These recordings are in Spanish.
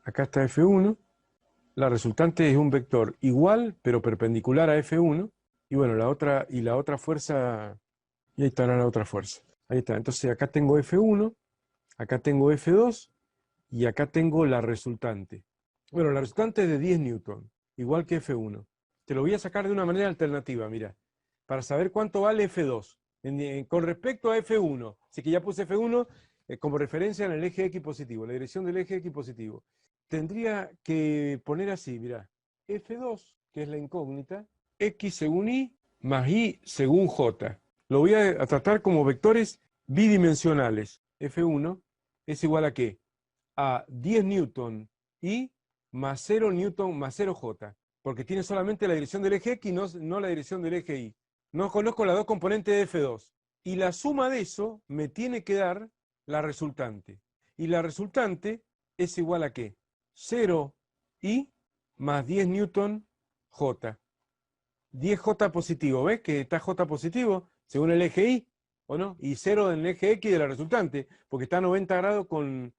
acá está F1, la resultante es un vector igual, pero perpendicular a F1, y bueno, la otra fuerza, y ahí está la otra fuerza. Ahí está, entonces acá tengo F1, acá tengo F2, y acá tengo la resultante. Bueno, la resultante es de 10 newton, igual que F1. Te lo voy a sacar de una manera alternativa, mira, para saber cuánto vale F2 con respecto a F1. Así que ya puse F1 como referencia en el eje X positivo, la dirección del eje X positivo. Tendría que poner así, mira, F2, que es la incógnita, X según Y más Y según J. Lo voy a tratar como vectores bidimensionales. F1 es igual a ¿qué? A 10 newton Y más 0 newton más 0 J, porque tiene solamente la dirección del eje X y no la dirección del eje Y. No conozco las dos componentes de F2. Y la suma de eso me tiene que dar la resultante. Y la resultante es igual a ¿qué? 0 Y más 10 newton J. 10J positivo, ¿ves que está J positivo según el eje Y? ¿O no? Y 0 en el eje X de la resultante, porque está a 90 grados con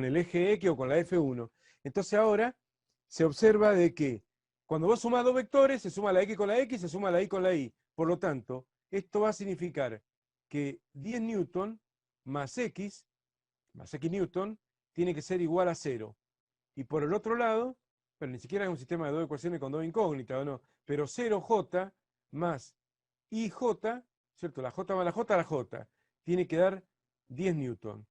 el eje X o con la F1. Entonces ahora se observa de que cuando vos sumás dos vectores, se suma la X con la X, se suma la Y con la Y. Por lo tanto, esto va a significar que 10 newton más X newton, tiene que ser igual a 0. Y por el otro lado, pero ni siquiera es un sistema de dos ecuaciones con dos incógnitas, ¿o no? Pero 0J más IJ, ¿cierto? La J más la J, tiene que dar 10 newton.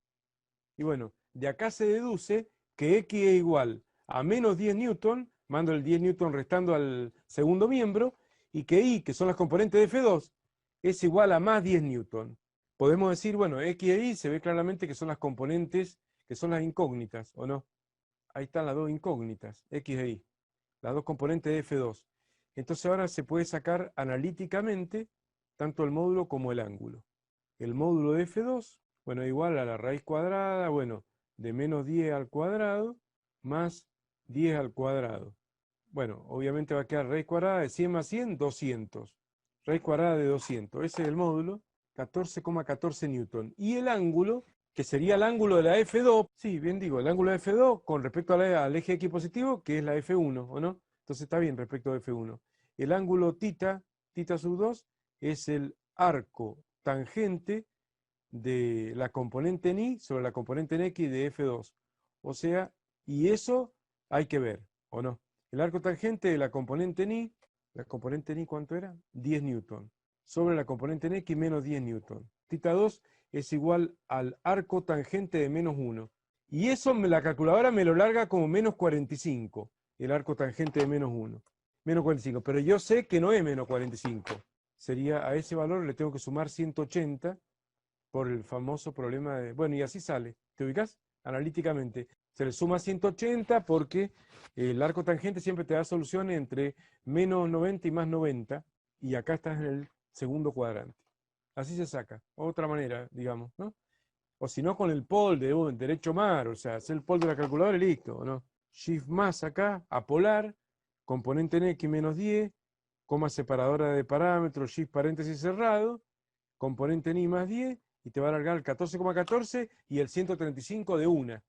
Y bueno, de acá se deduce que X es igual a menos 10 newton, mando el 10 newton restando al segundo miembro, y que Y, que son las componentes de F2, es igual a más 10 newton. Podemos decir, bueno, X e Y se ve claramente que son las componentes, que son las incógnitas, ¿o no? Ahí están las dos incógnitas, X e Y, las dos componentes de F2. Entonces ahora se puede sacar analíticamente tanto el módulo como el ángulo. El módulo de F2, bueno, igual a la raíz cuadrada, bueno, de menos 10 al cuadrado, más 10 al cuadrado. Bueno, obviamente va a quedar raíz cuadrada de 100 más 100, 200. Raíz cuadrada de 200. Ese es el módulo, 14,14 newton. Y el ángulo, que sería el ángulo de la F2, sí, bien digo, el ángulo de F2 con respecto al eje X positivo, que es la F1, ¿o no? Entonces está bien respecto a F1. El ángulo θ sub 2, es el arco tangente de la componente en Y sobre la componente en X de F2. O sea, y eso hay que ver, ¿o no? El arco tangente de la componente en Y, ¿la componente en Y cuánto era? 10 newton. Sobre la componente en X menos 10 newton. θ2 es igual al arco tangente de menos 1. Y eso la calculadora me lo larga como menos 45, el arco tangente de menos 1. Menos 45, pero yo sé que no es menos 45. Sería, a ese valor le tengo que sumar 180 por el famoso problema de... Bueno, y así sale. ¿Te ubicas? Analíticamente. Se le suma 180 porque el arco tangente siempre te da soluciones entre menos 90 y más 90. Y acá estás en el segundo cuadrante. Así se saca. Otra manera, digamos, ¿no? O si no, con el pol de derecho mar. O sea, hacer el pol de la calculadora y listo, ¿no? Shift más acá, apolar, componente en X menos 10, coma separadora de parámetros, shift paréntesis cerrado, componente en Y más 10, y te va a alargar el 14,14 y el 135 de una.